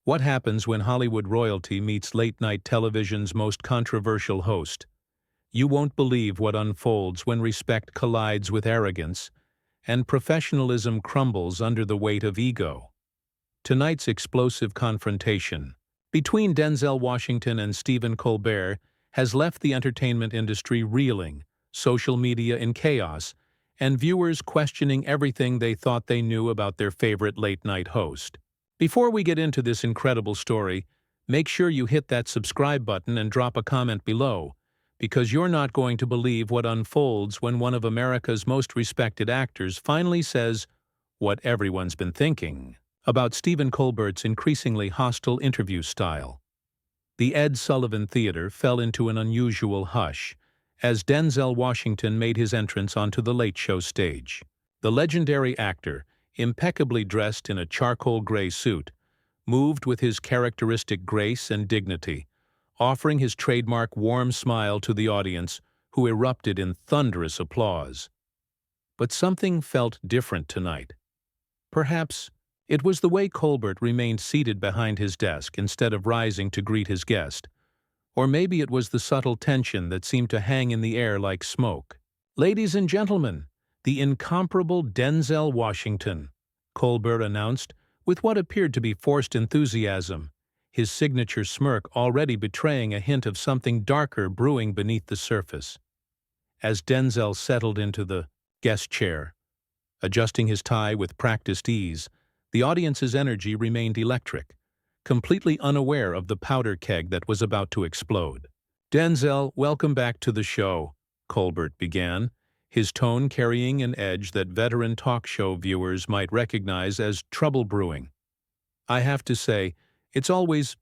What happens when Hollywood royalty meets late-night television's most controversial host? You won't believe what unfolds when respect collides with arrogance, and professionalism crumbles under the weight of ego. Tonight's explosive confrontation between Denzel Washington and Stephen Colbert has left the entertainment industry reeling, social media in chaos, and viewers questioning everything they thought they knew about their favorite late-night host. Before we get into this incredible story, make sure you hit that subscribe button and drop a comment below, because you're not going to believe what unfolds when one of America's most respected actors finally says what everyone's been thinking about Stephen Colbert's increasingly hostile interview style. The Ed Sullivan Theater fell into an unusual hush as Denzel Washington made his entrance onto the Late Show stage. The legendary actor, impeccably dressed in a charcoal gray suit, moved with his characteristic grace and dignity, offering his trademark warm smile to the audience, who erupted in thunderous applause. But something felt different tonight. Perhaps it was the way Colbert remained seated behind his desk instead of rising to greet his guest. Or maybe it was the subtle tension that seemed to hang in the air like smoke. "Ladies and gentlemen, the incomparable Denzel Washington," Colbert announced with what appeared to be forced enthusiasm, his signature smirk already betraying a hint of something darker brewing beneath the surface. As Denzel settled into the guest chair, adjusting his tie with practiced ease, the audience's energy remained electric, completely unaware of the powder keg that was about to explode. "Denzel, welcome back to the show," Colbert began, his tone carrying an edge that veteran talk show viewers might recognize as trouble brewing. "I have to say, it's always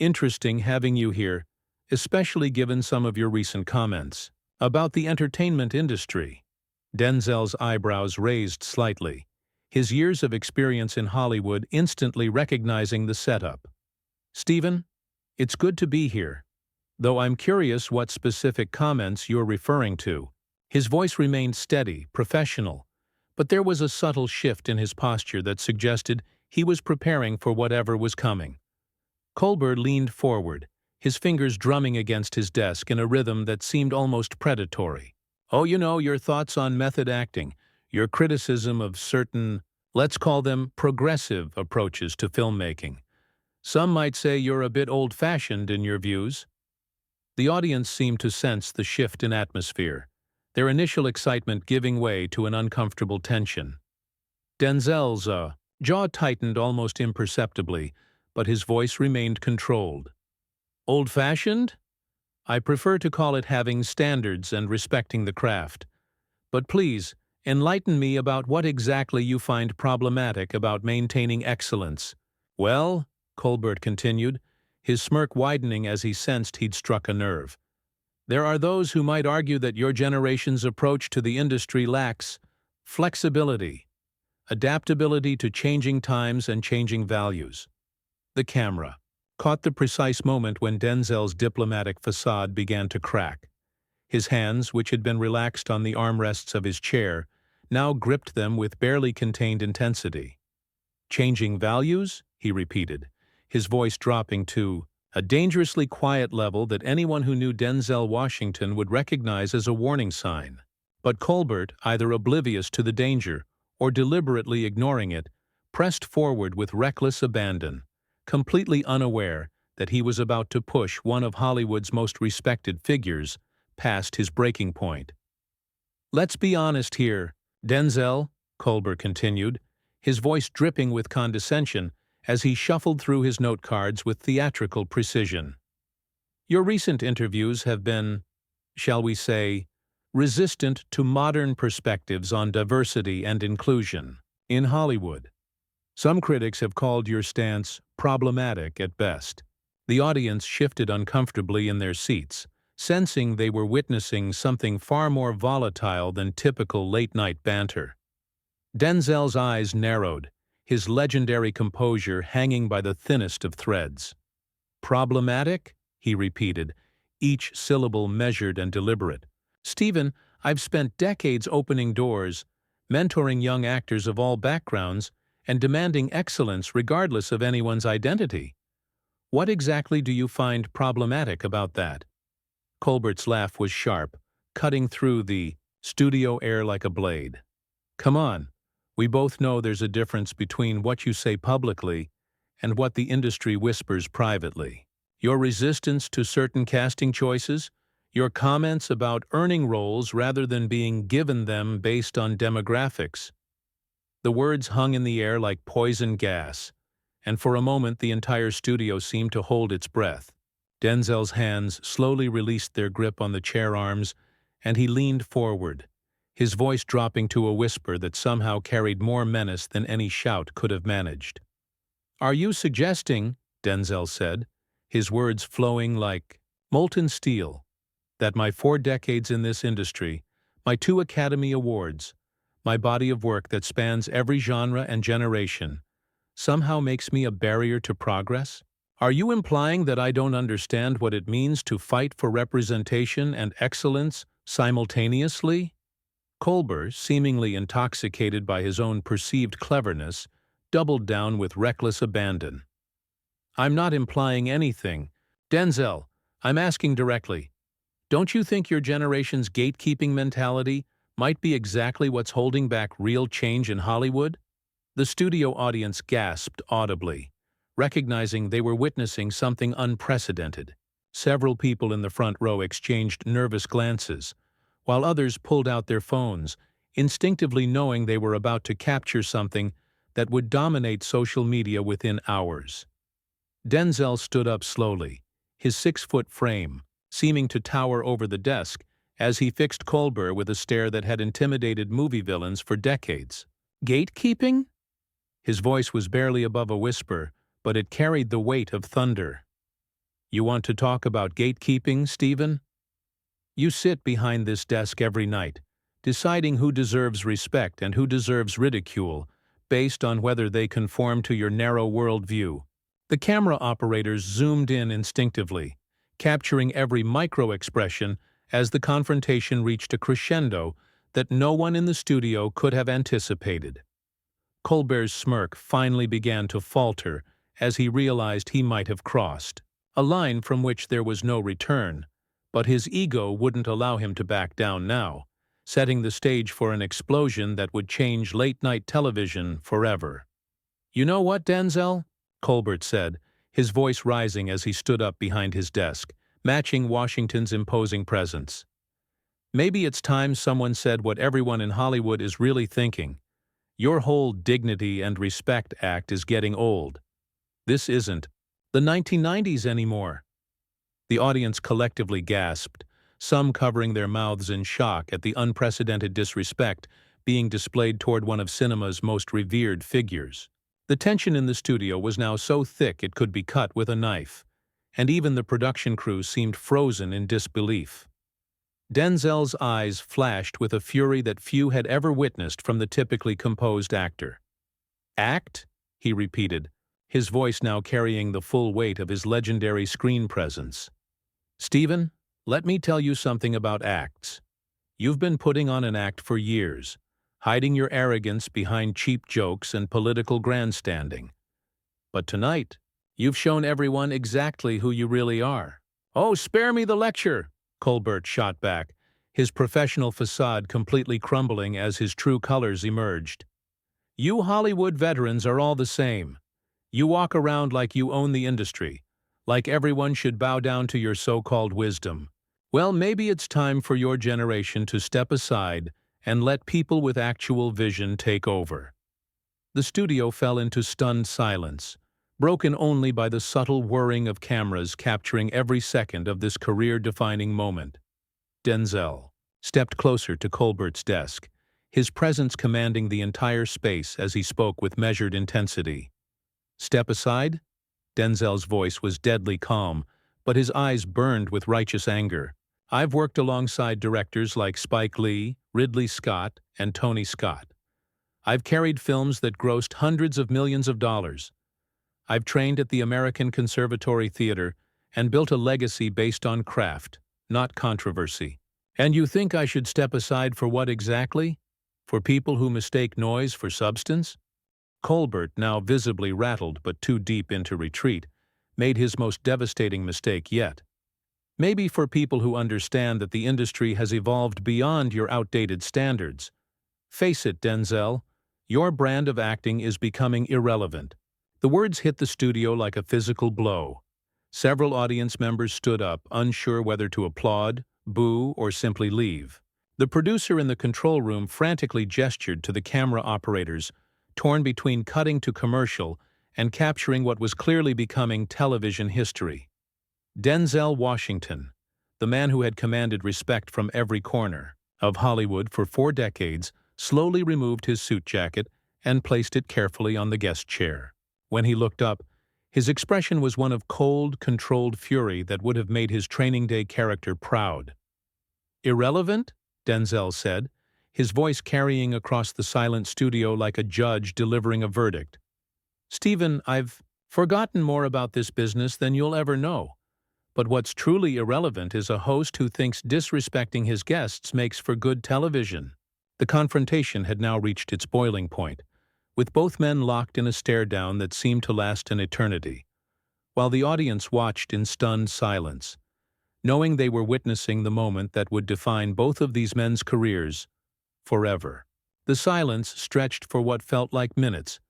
interesting having you here, especially given some of your recent comments about the entertainment industry." Denzel's eyebrows raised slightly, his years of experience in Hollywood instantly recognizing the setup. "Stephen, it's good to be here, though I'm curious what specific comments you're referring to." His voice remained steady, professional, but there was a subtle shift in his posture that suggested he was preparing for whatever was coming. Colbert leaned forward, his fingers drumming against his desk in a rhythm that seemed almost predatory. "Oh, your thoughts on method acting, your criticism of certain, let's call them progressive approaches to filmmaking. Some might say you're a bit old-fashioned in your views." The audience seemed to sense the shift in atmosphere, their initial excitement giving way to an uncomfortable tension. Denzel's jaw tightened almost imperceptibly, but his voice remained controlled. "Old-fashioned? I prefer to call it having standards and respecting the craft. But please, enlighten me about what exactly you find problematic about maintaining excellence." "Well," Colbert continued, his smirk widening as he sensed he'd struck a nerve, "there are those who might argue that your generation's approach to the industry lacks flexibility, adaptability to changing times and changing values." The camera caught the precise moment when Denzel's diplomatic facade began to crack. His hands, which had been relaxed on the armrests of his chair, now gripped them with barely contained intensity. "Changing values?" he repeated, his voice dropping to a dangerously quiet level that anyone who knew Denzel Washington would recognize as a warning sign. But Colbert, either oblivious to the danger or deliberately ignoring it, pressed forward with reckless abandon, completely unaware that he was about to push one of Hollywood's most respected figures past his breaking point. "Let's be honest here, Denzel," Colbert continued, his voice dripping with condescension as he shuffled through his note cards with theatrical precision. "Your recent interviews have been, shall we say, resistant to modern perspectives on diversity and inclusion in Hollywood. Some critics have called your stance problematic at best." The audience shifted uncomfortably in their seats, sensing they were witnessing something far more volatile than typical late-night banter. Denzel's eyes narrowed, his legendary composure hanging by the thinnest of threads. "Problematic?" he repeated, each syllable measured and deliberate. "Stephen, I've spent decades opening doors, mentoring young actors of all backgrounds, and demanding excellence regardless of anyone's identity. What exactly do you find problematic about that? Colbert's laugh was sharp, cutting through the studio air like a blade. Come on, we both know there's a difference between what you say publicly and what the industry whispers privately. Your resistance to certain casting choices, your comments about earning roles rather than being given them based on demographics. The words hung in the air like poison gas, and for a moment the entire studio seemed to hold its breath. Denzel's hands slowly released their grip on the chair arms, and he leaned forward, his voice dropping to a whisper that somehow carried more menace than any shout could have managed. "Are you suggesting," Denzel said, his words flowing like molten steel, "that my 4 decades in this industry, my 2 Academy Awards, my body of work that spans every genre and generation, somehow makes me a barrier to progress? Are you implying that I don't understand what it means to fight for representation and excellence simultaneously?" Colbert, seemingly intoxicated by his own perceived cleverness, doubled down with reckless abandon. "I'm not implying anything. Denzel, I'm asking directly. Don't you think your generation's gatekeeping mentality might be exactly what's holding back real change in Hollywood?" The studio audience gasped audibly, recognizing they were witnessing something unprecedented. Several people in the front row exchanged nervous glances, while others pulled out their phones, instinctively knowing they were about to capture something that would dominate social media within hours. Denzel stood up slowly, his 6-foot frame seeming to tower over the desk as he fixed Colbert with a stare that had intimidated movie villains for decades. "Gatekeeping?" His voice was barely above a whisper, but it carried the weight of thunder. "You want to talk about gatekeeping, Stephen? You sit behind this desk every night, deciding who deserves respect and who deserves ridicule based on whether they conform to your narrow worldview." The camera operators zoomed in instinctively, capturing every micro-expression as the confrontation reached a crescendo that no one in the studio could have anticipated. Colbert's smirk finally began to falter as he realized he might have crossed a line from which there was no return, but his ego wouldn't allow him to back down now, setting the stage for an explosion that would change late-night television forever. "You know what, Denzel?" Colbert said, his voice rising as he stood up behind his desk, matching Washington's imposing presence. "Maybe it's time someone said what everyone in Hollywood is really thinking. Your whole dignity and respect act is getting old. This isn't the 1990s anymore." The audience collectively gasped, some covering their mouths in shock at the unprecedented disrespect being displayed toward one of cinema's most revered figures. The tension in the studio was now so thick it could be cut with a knife, and even the production crew seemed frozen in disbelief. Denzel's eyes flashed with a fury that few had ever witnessed from the typically composed actor. "Act?" he repeated, his voice now carrying the full weight of his legendary screen presence. "Stephen, let me tell you something about acts. You've been putting on an act for years, hiding your arrogance behind cheap jokes and political grandstanding. But tonight, you've shown everyone exactly who you really are." "Oh, spare me the lecture!" Colbert shot back, his professional facade completely crumbling as his true colors emerged. "You Hollywood veterans are all the same. You walk around like you own the industry, like everyone should bow down to your so-called wisdom. Well, maybe it's time for your generation to step aside and let people with actual vision take over." The studio fell into stunned silence, broken only by the subtle whirring of cameras capturing every second of this career-defining moment. Denzel stepped closer to Colbert's desk, his presence commanding the entire space as he spoke with measured intensity. "Step aside?" Denzel's voice was deadly calm, but his eyes burned with righteous anger. "I've worked alongside directors like Spike Lee, Ridley Scott, and Tony Scott. I've carried films that grossed hundreds of millions of dollars. I've trained at the American Conservatory Theater and built a legacy based on craft, not controversy. And you think I should step aside for what exactly? For people who mistake noise for substance?" Colbert, now visibly rattled but too deep into retreat, made his most devastating mistake yet. Maybe for people who understand that the industry has evolved beyond your outdated standards. Face it, Denzel, your brand of acting is becoming irrelevant. The words hit the studio like a physical blow. Several audience members stood up, unsure whether to applaud, boo, or simply leave. The producer in the control room frantically gestured to the camera operators, torn between cutting to commercial and capturing what was clearly becoming television history. Denzel Washington, the man who had commanded respect from every corner of Hollywood for 4 decades, slowly removed his suit jacket and placed it carefully on the guest chair. When he looked up, his expression was one of cold, controlled fury that would have made his training day character proud. "Irrelevant?" Denzel said, his voice carrying across the silent studio like a judge delivering a verdict. "Stephen, I've forgotten more about this business than you'll ever know. But what's truly irrelevant is a host who thinks disrespecting his guests makes for good television." The confrontation had now reached its boiling point, with both men locked in a stare-down that seemed to last an eternity, while the audience watched in stunned silence, knowing they were witnessing the moment that would define both of these men's careers forever. The silence stretched for what felt like minutes,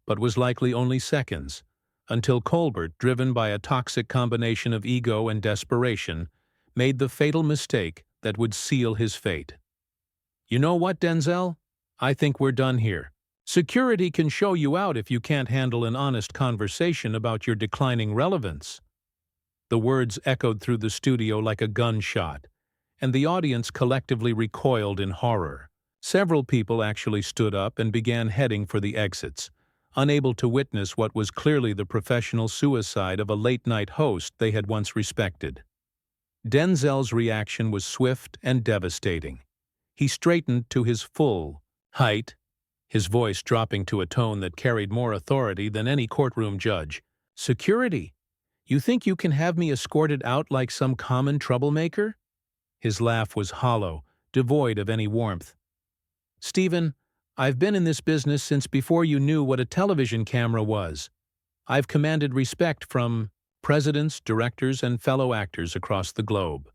but was likely only seconds, until Colbert, driven by a toxic combination of ego and desperation, made the fatal mistake that would seal his fate. "You know what, Denzel? I think we're done here. Security can show you out if you can't handle an honest conversation about your declining relevance." The words echoed through the studio like a gunshot, and the audience collectively recoiled in horror. Several people actually stood up and began heading for the exits, unable to witness what was clearly the professional suicide of a late-night host they had once respected. Denzel's reaction was swift and devastating. He straightened to his full height, his voice dropping to a tone that carried more authority than any courtroom judge. "Security? You think you can have me escorted out like some common troublemaker?" His laugh was hollow, devoid of any warmth. "Stephen, I've been in this business since before you knew what a television camera was. I've commanded respect from presidents, directors, and fellow actors across the globe.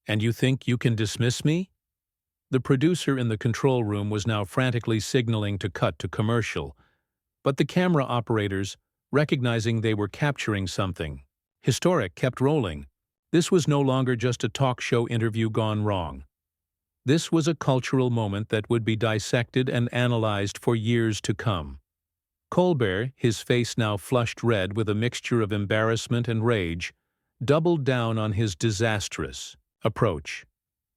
And you think you can dismiss me?" The producer in the control room was now frantically signaling to cut to commercial, but the camera operators, recognizing they were capturing something historic, kept rolling. This was no longer just a talk show interview gone wrong. This was a cultural moment that would be dissected and analyzed for years to come. Colbert, his face now flushed red with a mixture of embarrassment and rage, doubled down on his disastrous approach.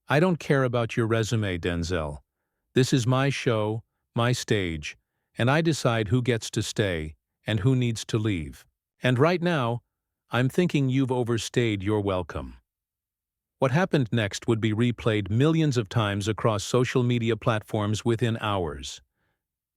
"I don't care about your resume, Denzel. This is my show, my stage, and I decide who gets to stay and who needs to leave. And right now, I'm thinking you've overstayed your welcome." What happened next would be replayed millions of times across social media platforms within hours.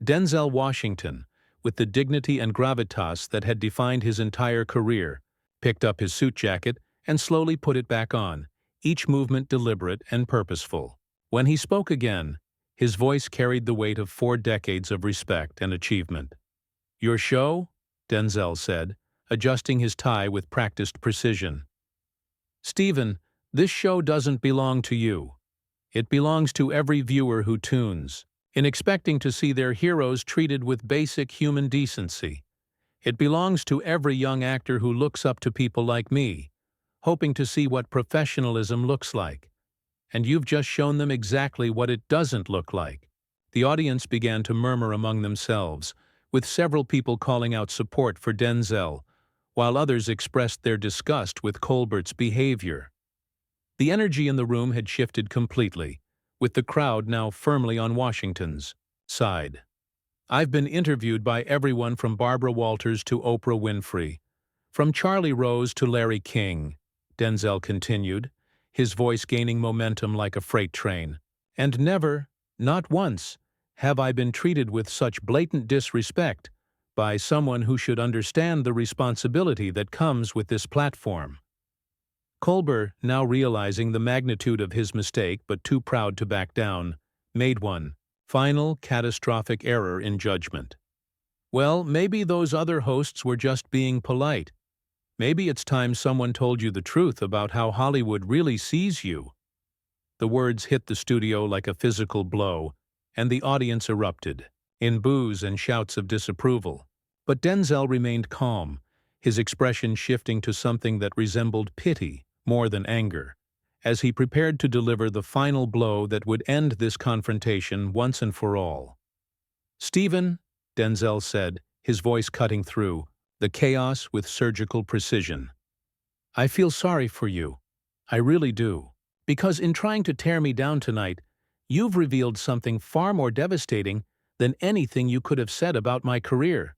Denzel Washington, with the dignity and gravitas that had defined his entire career, picked up his suit jacket and slowly put it back on, each movement deliberate and purposeful. When he spoke again, his voice carried the weight of 4 decades of respect and achievement. "Your show?" Denzel said, adjusting his tie with practiced precision. "Stephen, this show doesn't belong to you. It belongs to every viewer who tunes, in expecting to see their heroes treated with basic human decency. It belongs to every young actor who looks up to people like me, hoping to see what professionalism looks like. And you've just shown them exactly what it doesn't look like." The audience began to murmur among themselves, with several people calling out support for Denzel, while others expressed their disgust with Colbert's behavior. The energy in the room had shifted completely, with the crowd now firmly on Washington's side. "I've been interviewed by everyone from Barbara Walters to Oprah Winfrey, from Charlie Rose to Larry King," Denzel continued, his voice gaining momentum like a freight train. "And never, not once, have I been treated with such blatant disrespect by someone who should understand the responsibility that comes with this platform." Colbert, now realizing the magnitude of his mistake but too proud to back down, made one final, catastrophic error in judgment. "Well, maybe those other hosts were just being polite. Maybe it's time someone told you the truth about how Hollywood really sees you." The words hit the studio like a physical blow, and the audience erupted, in boos and shouts of disapproval. But Denzel remained calm, his expression shifting to something that resembled pity more than anger, as he prepared to deliver the final blow that would end this confrontation once and for all. "Stephen," Denzel said, his voice cutting through the chaos with surgical precision, "I feel sorry for you. I really do. Because in trying to tear me down tonight, you've revealed something far more devastating than anything you could have said about my career.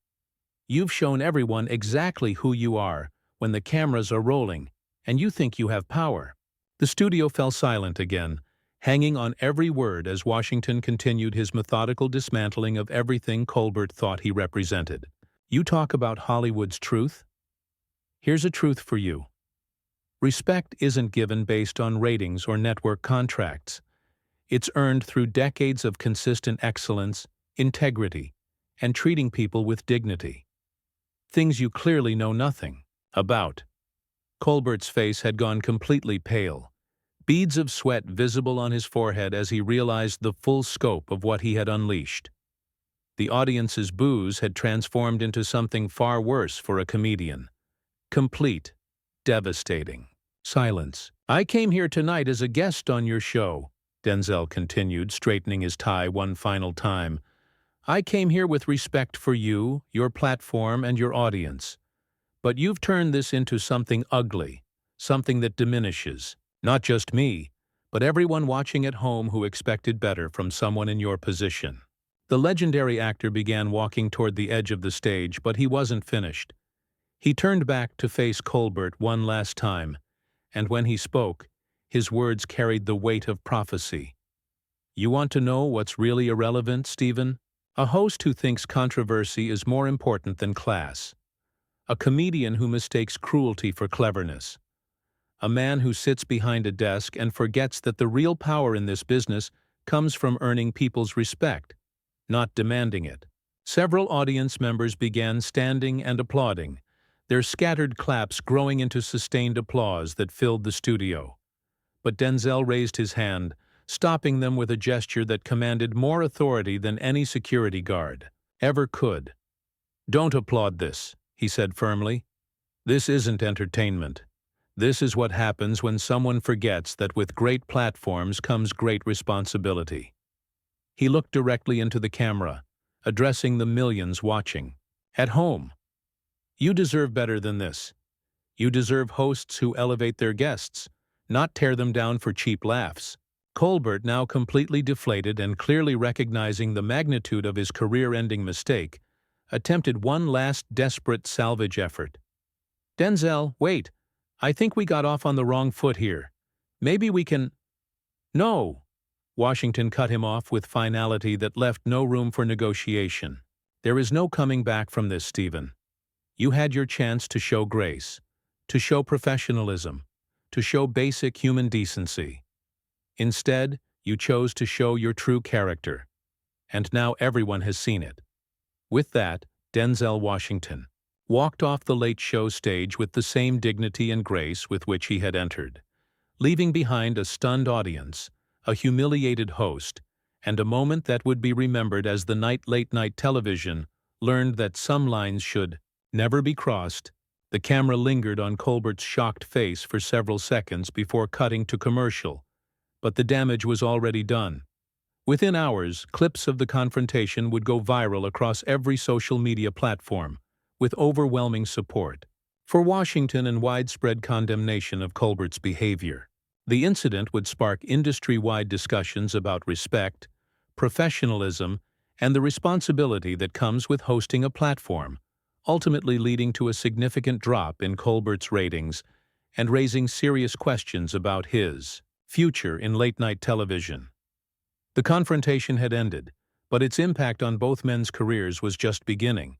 You've shown everyone exactly who you are when the cameras are rolling, and you think you have power." The studio fell silent again, hanging on every word as Washington continued his methodical dismantling of everything Colbert thought he represented. "You talk about Hollywood's truth? Here's a truth for you. Respect isn't given based on ratings or network contracts. It's earned through decades of consistent excellence, integrity, and treating people with dignity. Things you clearly know nothing about." Colbert's face had gone completely pale, beads of sweat visible on his forehead as he realized the full scope of what he had unleashed. The audience's boos had transformed into something far worse for a comedian. Complete, devastating silence. "I came here tonight as a guest on your show," Denzel continued, straightening his tie one final time. "I came here with respect for you, your platform, and your audience. But you've turned this into something ugly, something that diminishes, not just me, but everyone watching at home who expected better from someone in your position." The legendary actor began walking toward the edge of the stage, but he wasn't finished. He turned back to face Colbert one last time, and when he spoke, his words carried the weight of prophecy. "You want to know what's really irrelevant, Stephen? A host who thinks controversy is more important than class. A comedian who mistakes cruelty for cleverness. A man who sits behind a desk and forgets that the real power in this business comes from earning people's respect, not demanding it." Several audience members began standing and applauding, their scattered claps growing into sustained applause that filled the studio. But Denzel raised his hand, stopping them with a gesture that commanded more authority than any security guard ever could. "Don't applaud this," he said firmly. "This isn't entertainment. This is what happens when someone forgets that with great platforms comes great responsibility." He looked directly into the camera, addressing the millions watching. "At home. You deserve better than this. You deserve hosts who elevate their guests, not tear them down for cheap laughs." Colbert, now completely deflated and clearly recognizing the magnitude of his career-ending mistake, attempted one last desperate salvage effort. "Denzel, wait. I think we got off on the wrong foot here. Maybe we can—" "No!" Washington cut him off with finality that left no room for negotiation. "There is no coming back from this, Stephen. You had your chance to show grace, to show professionalism, to show basic human decency. Instead, you chose to show your true character. And now everyone has seen it." With that, Denzel Washington walked off the Late Show stage with the same dignity and grace with which he had entered, leaving behind a stunned audience, a humiliated host, and a moment that would be remembered as the night late-night television learned that some lines should never be crossed. The camera lingered on Colbert's shocked face for several seconds before cutting to commercial, but the damage was already done. Within hours, clips of the confrontation would go viral across every social media platform, with overwhelming support for Washington and widespread condemnation of Colbert's behavior. The incident would spark industry-wide discussions about respect, professionalism, and the responsibility that comes with hosting a platform, ultimately leading to a significant drop in Colbert's ratings and raising serious questions about his future in late-night television. The confrontation had ended, but its impact on both men's careers was just beginning.